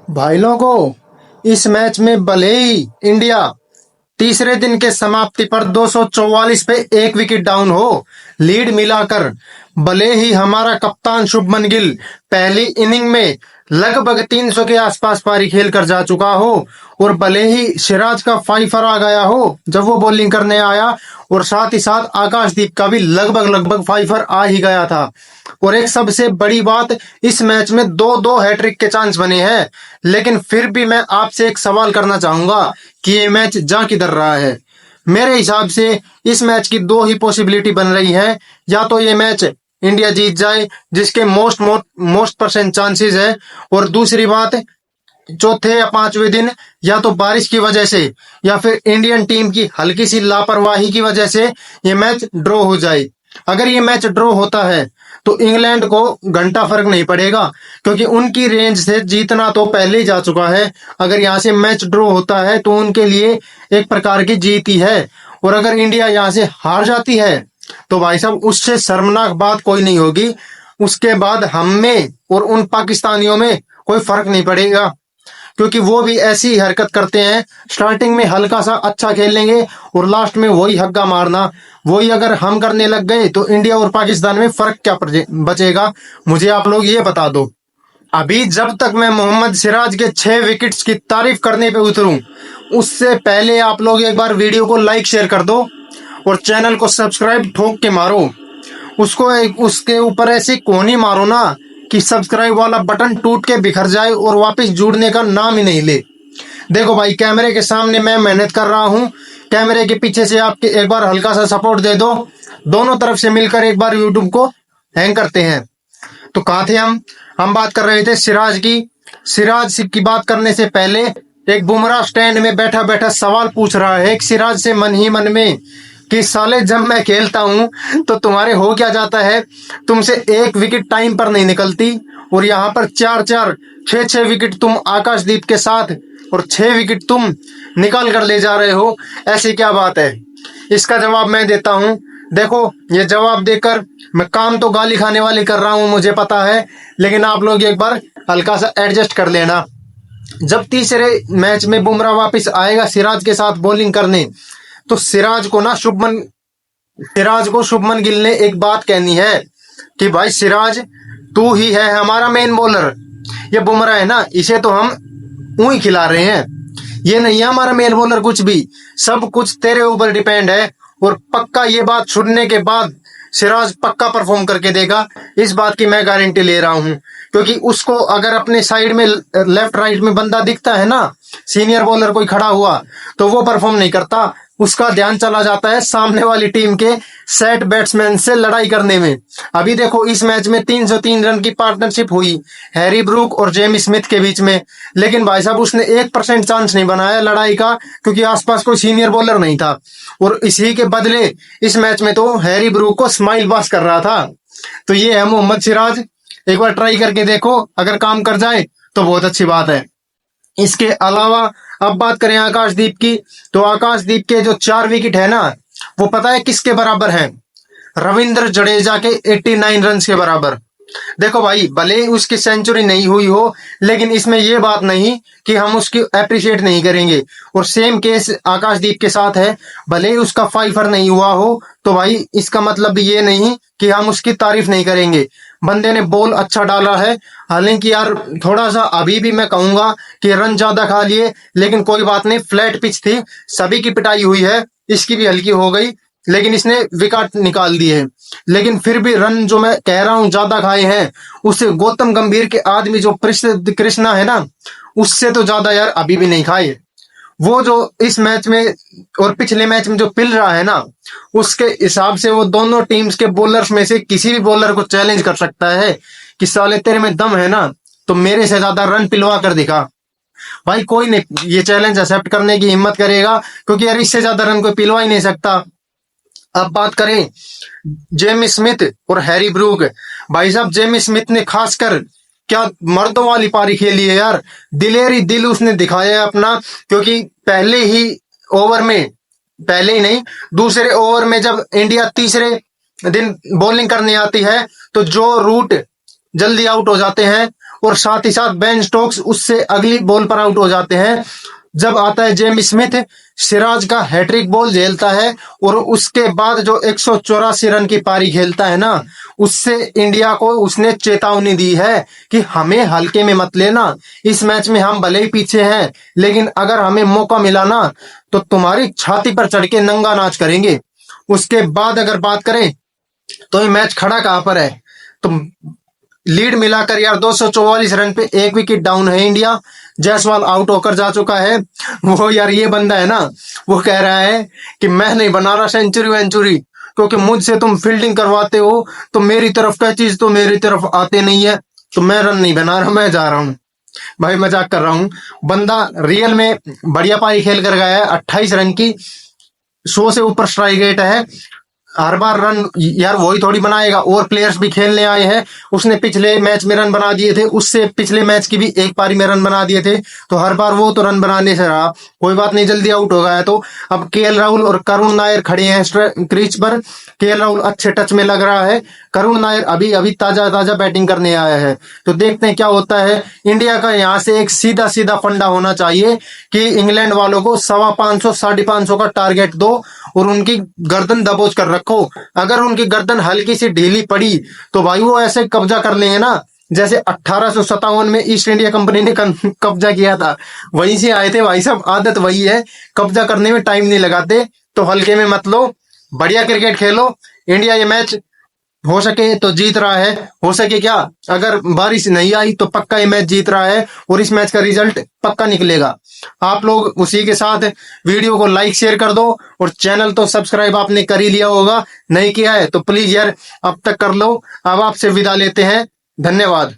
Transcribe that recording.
भाई लोगों, इस मैच में भले ही इंडिया तीसरे दिन के समाप्ति पर 244 पे एक विकेट डाउन हो, लीड मिलाकर भले ही हमारा कप्तान शुभमन गिल पहली इनिंग में लगभग 300 के आसपास पारी खेल कर जा चुका हो और भले ही सिराज का फाइफर आ गया हो जब वो बॉलिंग करने आया, और साथ ही साथ आकाशदीप का भी लगभग लगभग फाइफर आ ही गया था। और एक सबसे बड़ी बात, इस मैच में दो दो हैट्रिक के चांस बने हैं, लेकिन फिर भी मैं आपसे एक सवाल करना चाहूंगा कि ये मैच जा किधर रहा है। मेरे हिसाब से इस मैच की दो ही पॉसिबिलिटी बन रही है, या तो ये मैच इंडिया जीत जाए जिसके most most most percent chances है, और दूसरी बात चौथे या पांचवें दिन या तो बारिश की वजह से या फिर इंडियन टीम की हल्की सी लापरवाही की वजह से ये मैच ड्रॉ हो जाए। अगर ये मैच ड्रॉ होता है तो इंग्लैंड को घंटा फर्क नहीं पड़ेगा, क्योंकि उनकी रेंज से जीतना तो पहले ही जा चुका है। अगर यहाँ से मैच ड्रॉ होता है तो उनके लिए एक प्रकार की जीत ही है, और अगर इंडिया यहाँ से हार जाती है तो भाई साहब उससे शर्मनाक बात कोई नहीं होगी। उसके बाद हम में और उन पाकिस्तानियों में कोई फर्क नहीं पड़ेगा, क्योंकि वो भी ऐसी हरकत करते हैं। स्टार्टिंग में हल्का सा अच्छा खेल लेंगे और लास्ट में वही हग्गा मारना, वही अगर हम करने लग गए तो इंडिया और पाकिस्तान में फर्क क्या बचेगा, मुझे आप लोग ये बता दो। अभी जब तक मैं मोहम्मद सिराज के 6 विकेट्स की तारीफ करने पे उतरूं, उससे पहले आप लोग एक बार वीडियो को लाइक शेयर कर दो और चैनल को सब्सक्राइब ठोक के मारो। उसको उसके ऊपर ऐसी कोनी मारो ना कि सब्सक्राइब वाला बटन टूट के बिखर जाए और वापस जुड़ने का नाम ही नहीं ले। देखो भाई, कैमरे के सामने मैं मेहनत कर रहा हूँ, कैमरे के पीछे से आपके एक बार हल्का सा सपोर्ट दे दो। दोनों तरफ से मिलकर एक बार यूट्यूब को हैंग करते हैं। तो कहाँ थे हम बात कर रहे थे सिराज की। सिराज की बात करने से पहले एक बुमराह स्टैंड में बैठा बैठा सवाल पूछ रहा है एक सिराज से मन ही मन में कि साले जब मैं खेलता हूं तो तुम्हारे हो क्या जाता है, तुमसे एक विकेट टाइम पर नहीं निकलती, और यहाँ पर चार चार छह छह विकेट तुम आकाशदीप के साथ और 6 विकेट तुम निकाल कर ले जा रहे हो, ऐसी क्या बात है। इसका जवाब मैं देता हूं। देखो, ये जवाब देकर मैं काम तो गाली खाने वाली कर रहा हूं, मुझे पता है, लेकिन आप लोग एक बार हल्का सा एडजस्ट कर लेना। जब तीसरे मैच में बुमराह वापस आएगा सिराज के साथ बॉलिंग करने, तो सिराज को शुभमन गिल ने एक बात कहनी है कि भाई सिराज, तू ही है हमारा मेन बॉलर। ये बुमराह है ना, इसे तो हम ऊँ ही खिला रहे हैं, ये नहीं है हमारा मेन बॉलर कुछ भी, सब कुछ तेरे ऊपर डिपेंड है। और पक्का ये बात सुनने के बाद सिराज पक्का परफॉर्म करके देगा, इस बात की मैं गारंटी ले रहा हूं। क्योंकि उसको अगर अपने साइड में लेफ्ट राइट में बंदा दिखता है ना, सीनियर बॉलर कोई खड़ा हुआ, तो वो परफॉर्म नहीं करता, उसका ध्यान चला जाता है सामने वाली टीम के सेट बैट्समैन से लड़ाई करने में। अभी देखो, इस मैच में 303 रन की पार्टनरशिप हुई हैरी ब्रूक और जेमी स्मिथ के बीच में, लेकिन भाई साहब उसने 1% चांस नहीं बनाया लड़ाई का, क्योंकि आसपास कोई सीनियर बॉलर नहीं था। और इसी के बदले इस मैच में तो हैरी ब्रूक को स्माइल पास कर रहा था। तो ये है मोहम्मद सिराज, एक बार ट्राई करके देखो, अगर काम कर जाए तो बहुत अच्छी बात है। इसके अलावा अब बात करें आकाशदीप की, तो आकाशदीप के जो 4 विकेट है ना, वो पता है किसके बराबर हैं? रविंद्र जडेजा के 89 रन के बराबर। देखो भाई, भले ही उसकी सेंचुरी नहीं हुई हो, लेकिन इसमें यह बात नहीं कि हम उसकी अप्रिशिएट नहीं करेंगे। और सेम केस आकाशदीप के साथ है, भले ही उसका फाइफर नहीं हुआ हो, तो भाई इसका मतलब ये नहीं कि हम उसकी तारीफ नहीं करेंगे। बंदे ने बॉल अच्छा डाला है, हालांकि यार थोड़ा सा अभी भी मैं कहूंगा कि रन ज्यादा खा लिए, लेकिन कोई बात नहीं, फ्लैट पिच थी, सभी की पिटाई हुई है, इसकी भी हल्की हो गई, लेकिन इसने विकेट निकाल दिए। लेकिन फिर भी रन जो मैं कह रहा हूं ज्यादा खाए हैं, उससे गौतम गंभीर के आदमी जो कृष्णा है ना, उससे तो ज्यादा यार अभी भी नहीं खाए। वो जो इस मैच में और पिछले मैच में जो पिल रहा है ना, उसके हिसाब से वो दोनों टीम्स के बॉलर्स में से किसी भी बॉलर को चैलेंज कर सकता है कि साले तेरे में दम है ना, तो मेरे से ज्यादा रन पिलवा कर दिखा। भाई कोई नहीं ये चैलेंज एक्सेप्ट करने की हिम्मत करेगा, क्योंकि यार इससे ज्यादा रन कोई पिलवा ही नहीं सकता। अब बात करें जेमी स्मिथ और हैरी ब्रूक, भाई साहब जेमी स्मिथ ने खासकर क्या मर्दों वाली पारी खेली है यार, दिलेरी दिल उसने दिखाया है अपना। क्योंकि पहले ही नहीं, दूसरे ओवर में जब इंडिया तीसरे दिन बॉलिंग करने आती है, तो जो रूट जल्दी आउट हो जाते हैं और साथ ही साथ बेन स्टोक्स उससे अगली बॉल पर आउट हो जाते हैं। जब आता है जेम्स स्मिथ, सिराज का हैट्रिक बॉल झेलता है और उसके बाद जो 184 रन की पारी खेलता है ना, उससे इंडिया को उसने चेतावनी दी है कि हमें हल्के में मत लेना। इस मैच में हम भले ही पीछे हैं, लेकिन अगर हमें मौका मिला ना तो तुम्हारी छाती पर चढ़ के नंगा नाच करेंगे। उसके बाद अगर बात करें तो ये मैच खड़ा कहां पर है, तो लीड मिलाकर यार 244 रन पे एक विकेट डाउन है इंडिया। जायसवाल आउट होकर जा चुका है। वो यार ये बंदा है ना, वो कह रहा है कि मैं नहीं बना रहा सेंचुरी वेंचुरी, क्योंकि मुझसे तुम फील्डिंग करवाते हो तो मेरी तरफ कैचेज तो मेरी तरफ आते नहीं है, तो मैं रन नहीं बना रहा, मैं जा रहा हूँ। भाई मजाक कर रहा हूँ। बंदा रियल में बढ़िया पारी खेल कर गया है। 28 रन की 100 से ऊपर स्ट्राइक रेट है। हर बार रन यार वही थोड़ी बनाएगा, और प्लेयर्स भी खेलने आए हैं। उसने पिछले मैच में रन बना दिए थे, उससे पिछले मैच की भी एक पारी में रन बना दिए थे, तो हर बार वो तो रन बनाने से रहा। कोई बात नहीं, जल्दी आउट हो गया। तो अब केएल राहुल और करुण नायर खड़े हैं क्रीज पर। केएल राहुल अच्छे टच में लग रहा है, करुण नायर अभी अभी ताजा ताजा बैटिंग करने आया है। तो देखते हैं क्या होता है। इंडिया का यहाँ से एक सीधा सीधा फंडा होना चाहिए कि इंग्लैंड वालों को 550 550 का टारगेट दो और उनकी गर्दन दबोच कर रखो। अगर उनकी गर्दन हल्की सी ढीली पड़ी तो भाई वो ऐसे कब्जा कर लेंगे ना, जैसे 1857 में ईस्ट इंडिया कंपनी ने कब्जा किया था, वहीं से आए थे भाई साहब। आदत वही है, कब्जा करने में टाइम नहीं लगाते। तो हल्के में मत लो, बढ़िया क्रिकेट खेलो। इंडिया ये मैच हो सके तो जीत रहा है, हो सके क्या, अगर बारिश नहीं आई तो पक्का ये मैच जीत रहा है और इस मैच का रिजल्ट पक्का निकलेगा। आप लोग उसी के साथ वीडियो को लाइक शेयर कर दो, और चैनल तो सब्सक्राइब आपने कर ही लिया होगा, नहीं किया है तो प्लीज यार अब तक कर लो। अब आपसे विदा लेते हैं, धन्यवाद।